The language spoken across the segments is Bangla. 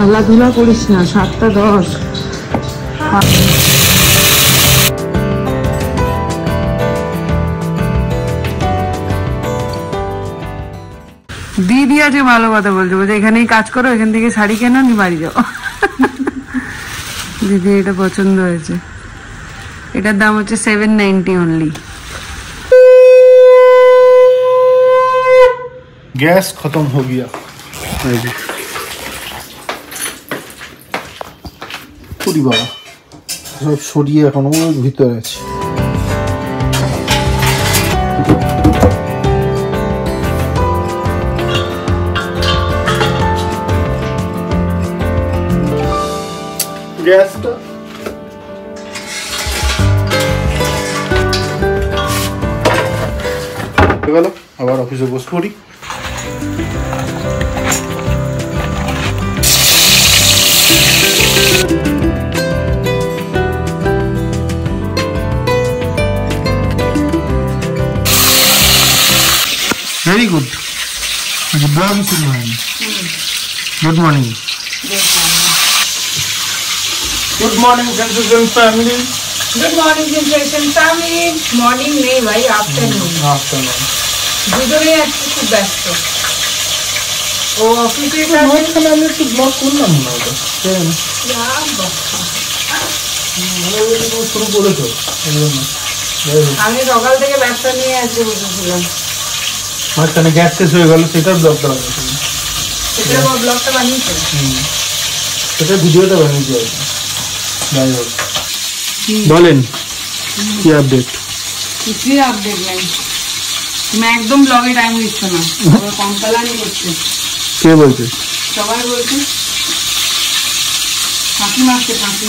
খেলাধুলা করিস না, 7টা 10। দিদি আজকে ভালো কথা বলছে, বলছে এখানেই কাজ করো, এখান থেকে শাড়ি কেনো, নি বাড়ি যাও। দিদি এটা পছন্দ হয়েছে। এটার দাম হচ্ছে 790 অনলি। गैस खत्म हो गया। पूरी बाबा सब सरिए এখন ওর ভিতরে আছে। গ্যাসটা গেল, আবার অফিসে বসে পড়ি। Very good. Good morning. Good morning. Good morning, Sensation family. Good morning, Sensation family. Morning नहीं भाई, afternoon. Afternoon. দুজনেই আজকে খুব ব্যস্ত। ও অফিসে মাঝখানে আমি একটু ব্লগ করলাম না, ওটা শুরু করেছো। আমি সকাল থেকে ব্যস্ত নিয়ে আজকে বসেছিলাম। মাঝখানে গ্যাস শেষ হয়ে গেল, সেটার ব্লগটা বানিয়েছি। সেটার ব্লগটা বানিয়েছে, সেটার ভিডিওটা বানিয়েছি। যাই হোক, বলেন কি আপডেট? কিছুই আপডেট নাই। তুমি একদম ব্লগে টাইম দিচ্ছ না, কমপ্লেইন করছে। কে বলছে? সবাই বলছে ফাঁকি মারছে, ফাঁকি।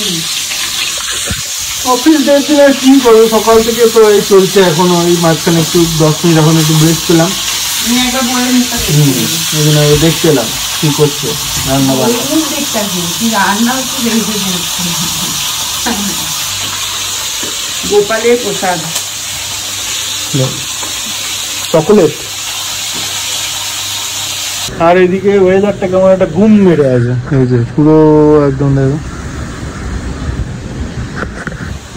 অফিস দেখছি না, কি করবো, সকাল থেকে তো এই চলছে। এখনো এই মাঝখানে একটু 10 মিনিট এখন একটু ব্রেক পেলাম। তুমি একবার বলে নিতে ওই জন্য দেখতে এলাম কি করছে রান্না বান্না। রান্না হচ্ছে গোপালের প্রসাদ, চকোলেট। আর এদিকে ওয়েদারটা কেমন একটা গুম মেরে আছে, এই যে পুরো একদম দেখো,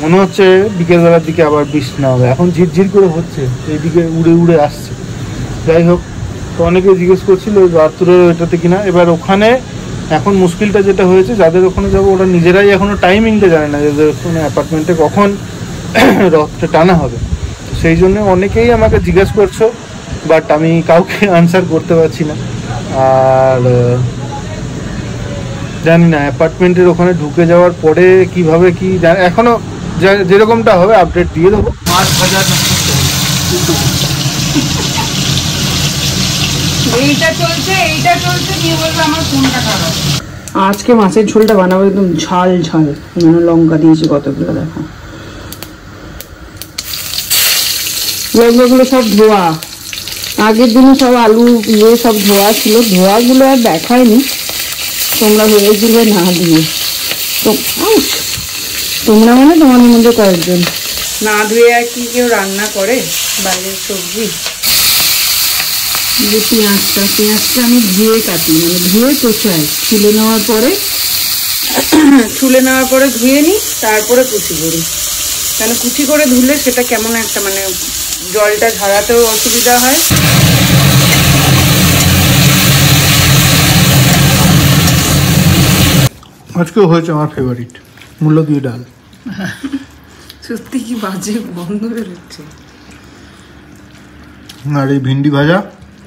মনে হচ্ছে বিকেলবেলার দিকে আবার বৃষ্টি না হবে। এখন ঝিরঝির করে হচ্ছে, এইদিকে উড়ে উড়ে আসছে। যাই হোক, তো অনেকে জিজ্ঞেস করছিল রাত্রের এটাতে কিনা। এবার ওখানে এখন মুশকিলটা যেটা হয়েছে, যাদের ওখানে যাবো ওরা নিজেরাই এখনো টাইমিংটা জানে না, যাদের ওখানে অ্যাপার্টমেন্টে কখন রথটা টানা হবে। সেই জন্য অনেকেই আমাকে জিজ্ঞেস করছো, বাট আমি কাউকে আনসার করতে পারছি না। আর জানি না অ্যাপার্টমেন্টের ওখানে ঢুকে যাওয়ার পরে কিভাবে কি এখনো যেরকমটা হবে আপডেট দিয়ে দেবো। মাছ ভাজা এইটা চলছে নিয়ে বলবে আমার ফোনটা খারাপ। আজকে মাছের ঝোলটা বানাবো একদম ঝাল ঝাল, মানে লঙ্কা দিয়েছি কতগুলো, দেখো। লঙ্কাগুলো সব ধোয়া, আগের দিনে সব আলু ইয়ে সব ধোয়া ছিল, ধোয়াগুলো আর দেখায়নি, তোমরা ভেবেছিলে না দিয়ে। তো তোমরা মানে তোমাদের মধ্যে কয়েকজন না ধুয়ে আর কি কেউ রান্না করে বাইরের সবজি। যে পেঁয়াজটা আমি ধুয়ে কাটি, মানে ধুয়ে কোচাই, ছুলে নেওয়ার পরে ধুয়ে নিই, তারপরে কুচি করি। কেন কুচি করে ধুলে সেটা কেমন একটা মানে জলটা ঝাড়াতেও অসুবিধা হয়। আজকেও হয়েছে আমার ফেভারিট মূল্য দিয়ে ডাল। সত্যি কি বাজে বন্ধ বেরোচ্ছে। আর এই ভিন্ডি ভাজা,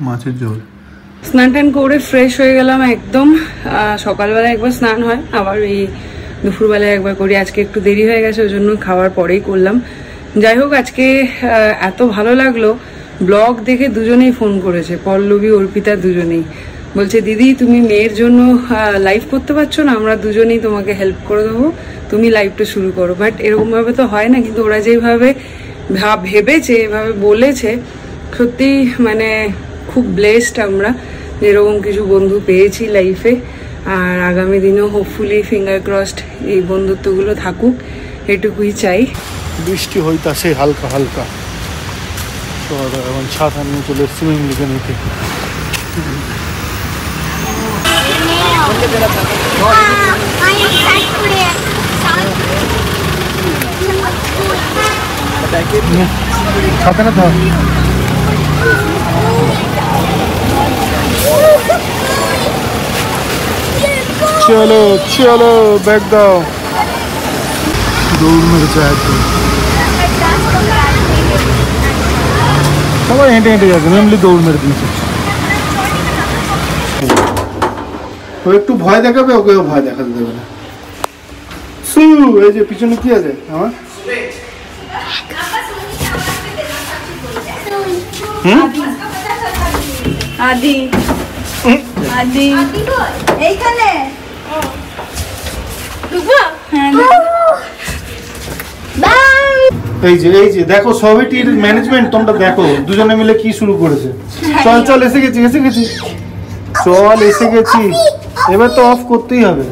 মাছের ঝোল। স্নান টান করে ফ্রেশ হয়ে গেলাম একদম। সকালবেলা একবার স্নান হয়, আবার এই দুপুরবেলায় একবার করি। আজকে একটু দেরি হয়ে গেছে, ওই জন্য খাওয়ার পরেই করলাম। যাই হোক, আজকে এত ভালো লাগলো, ব্লগ দেখে দুজনেই ফোন করেছে, পল্লবী অর্পিতা দুজনেই। বলছে দিদি তুমি মেয়ের জন্য লাইভ করতে পারছো না, আমরা দুজনেই তোমাকে হেল্প করে দেবো, তুমি লাইভটা শুরু করো। বাট এরকমভাবে তো হয় না, কিন্তু ওরা যেভাবে ভেবেছে, এভাবে বলেছে, সত্যি মানে খুব ব্লেসড আমরা এরকম কিছু বন্ধু পেয়েছি লাইফে। আর আগামী দিনেও হোপফুলি ফিঙ্গার ক্রসড এই বন্ধুত্বগুলো থাকুক, এটুকুই চাই। বৃষ্টি হইতাছে হালকা হালকা, এখন ছাতা নিয়ে চলে সুইমিং লিখে নিতে। খাতে না তো চলো চলো ব্যাগ দাও দৌড় মেরেছে একদম সবাই হেঁটে হেঁটে যাচ্ছে এমনি দৌড় মেরে দিয়েছে ও একটু ভয় দেখাবে ওকেও ভয় দেখাতে দেবে না সু এই যে পিছনে কি আছে আমার আদি আদি এইখানে এই যে দেখো সবেটির ম্যানেজমেন্ট তোমরা দেখো দুজনে মিলে কি শুরু করেছে চল চল এসে গেছি চল এসে গেছি এবার তো অফ করতেই হবে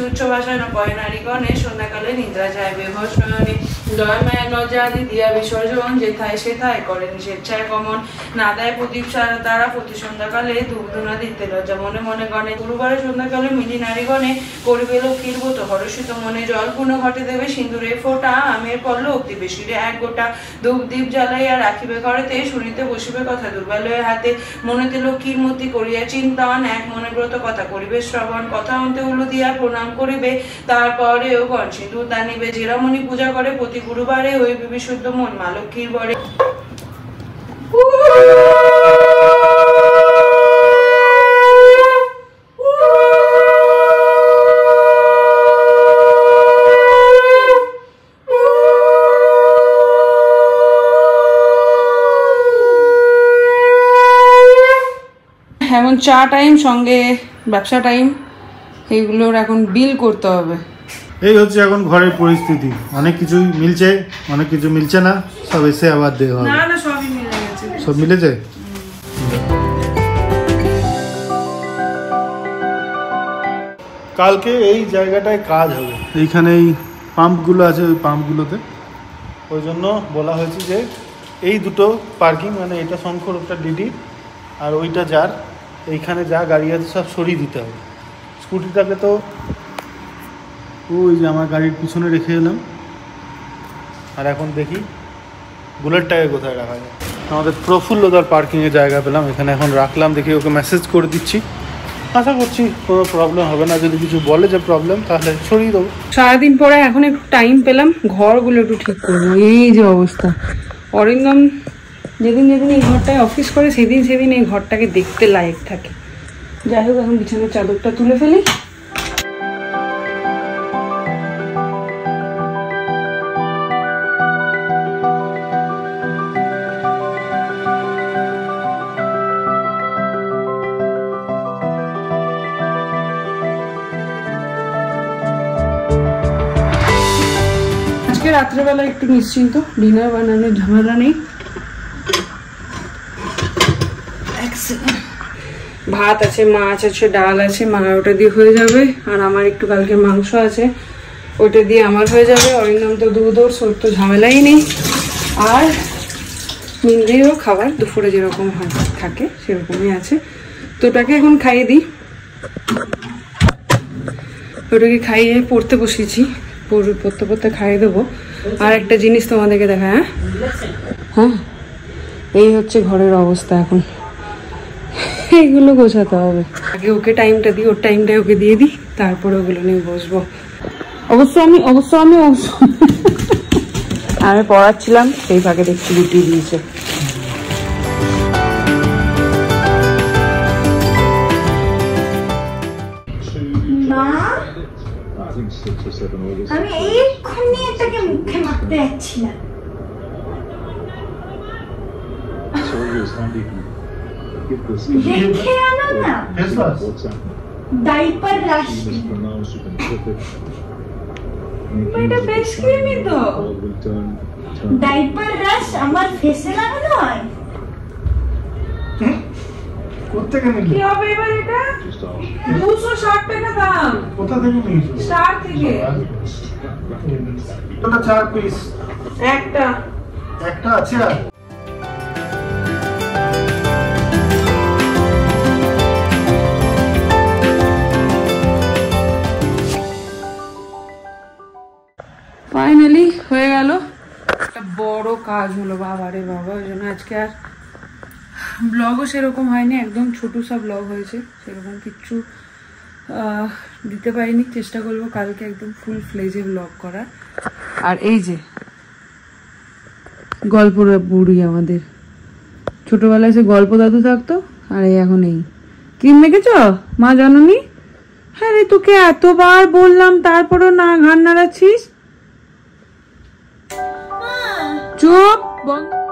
উচ্চ ভাষায় নয় নারীগণে সন্ধ্যাকালে নিদ্রা যায় বেহস নয়নে দয়া মায়া লজ্জা আদি দিয়া বিসর্জন যেথায় সেথায় করেন স্বেচ্ছায় গমন না দেয় প্রদীপ তারা প্রতি সন্ধ্যাকালে ধূপধুনা দিতে লজ্জা মনে মনে গণে গুরুবারে সন্ধ্যাকালে মিলি নারীগণে করবে লক্ষ্মীর ব্রত হরষিত মনে জল পূর্ণ ঘটে দেবে সিঁদুরে ফোঁটা আমের পল্লব দিবে শিরে এক গোটা ধূপ দ্বীপ জ্বালাইয়া রাখিবে ঘরেতে শুনিতে বসিবে কথা দুর্বালয়ের হাতে মনেতে লক্ষ্মীর মূর্তি করিয়া চিন্তন এক মনে ব্রত কথা করিবে শ্রবণ কথা অন্তে উলু দিয়া প্রণাম করিবে তারপরেও গণ সিঁদুর দানিবে যে রমণী পূজা করে প্রতি গুরুবারে হইবে বিশুদ্ধ মন মা লক্ষ্মীর বরে এখন চা টাইম সঙ্গে ব্যবসা টাইম এইগুলোর এখন বিল করতে হবে এই হচ্ছে এখন ঘরের পরিস্থিতি অনেক কিছুই মিলছে অনেক কিছু মিলছে না সব এসে আবার দেওয়া হবে না সবই মিলে গেছে সব মিলেছে কালকে এই জায়গাটায় কাজ হবে এইখানে এই পাম্পগুলো আছে ওই পাম্পগুলোতে ওই জন্য বলা হয়েছে যে এই দুটো পার্কিং মানে এটা শঙ্কর ওটা ডিডি আর ওইটা যার এইখানে যা গাড়ি আছে সব সরিয়ে দিতে হবে স্কুটিটাকে তো ওই যে আমার গাড়ির পিছনে রেখে এলাম আর এখন দেখি বুলেটটাকে কোথায় রাখা যায় আমাদের প্রফুল্লতার পার্কিংয়ে জায়গা পেলাম এখানে এখন রাখলাম দেখি ওকে মেসেজ করে দিচ্ছি আশা করছি কোনো প্রবলেম হবে না যদি কিছু বলে যে প্রবলেম তাহলে সরিয়ে দেবো সারাদিন পরে এখন একটু টাইম পেলাম ঘরগুলো একটু ঠিক করবো এই যে অবস্থা অরিন্দম যেদিন এই ঘরটায় অফিস করে সেদিন এই ঘরটাকে দেখতে লায়ক থাকে যাই হোক এখন বিছানার চাদরটা তুলে ফেলি আজকে রাত্রেবেলা একটু নিশ্চিন্ত ডিনার বানানোর ঝামেলা নেই ভাত আছে মাছ আছে ডাল আছে মা ওটা দিয়ে হয়ে যাবে আর আমার একটু কালকে মাংস আছে ওটা দিয়ে আমার হয়ে যাবে অরিন্দম তো দুধ ওর সর তো ঝামেলাই নেই আর মিললেও খাবার দুপুরে যেরকম হয় থাকে সেরকমই আছে তো ওটাকে এখন খাইয়ে দিই ওটাকে খাইয়ে পড়তে বসেছি পড়তে খাইয়ে দেবো আর একটা জিনিস তোমাদেরকে দেখা হ্যাঁ এই হচ্ছে ঘরের অবস্থা এখন এইগুলো গোছাতে হবে আগে ওকে টাইমটা দিই ওর টাইমটা ওকে দিয়ে দিই তারপরে ওগুলো নিয়ে বসবো অবশ্য আমি আমি পড়াচ্ছিলাম সেই ফাঁকে দেখছি রুটি দিয়েছে আমি এক্ষুনি এটাকে মুখে মারতে যাচ্ছিলাম দেখে আনো না ডাইপার রাশি এটা বেশ ক্রিমি তো। ডাইপার রাশ আমার ফেসে লাগানো হয়। কোথা থেকে কি হবে এবার এটা? 260 টাকা দাম। কোথা থেকে নিয়েছো? স্টার থেকে। ওটা 4 পিস। একটা আছে আর ফাইনালি হয়ে গেল। একটা বড় কাজ হলো বাবা রে বাবা, ওই জন্য আজকে আর ব্লগও সেরকম হয়নি, একদম ছোট সব ব্লগ হয়েছে, সেরকম কিচ্ছু দিতে পারিনি। চেষ্টা করবো কালকে একদম ফুল ফ্লেজে ব্লগ করার। আর এই যে গল্প বুড়ি, আমাদের ছোটবেলায় সে গল্প দাদু থাকতো, আর এই এখন এই ক্রিম মেখেছ মা জাননি? হ্যাঁ রে, তোকে এতবার বললাম তারপরও না ঘাড় নাড়াচ্ছিস। চুপ বন্ধ।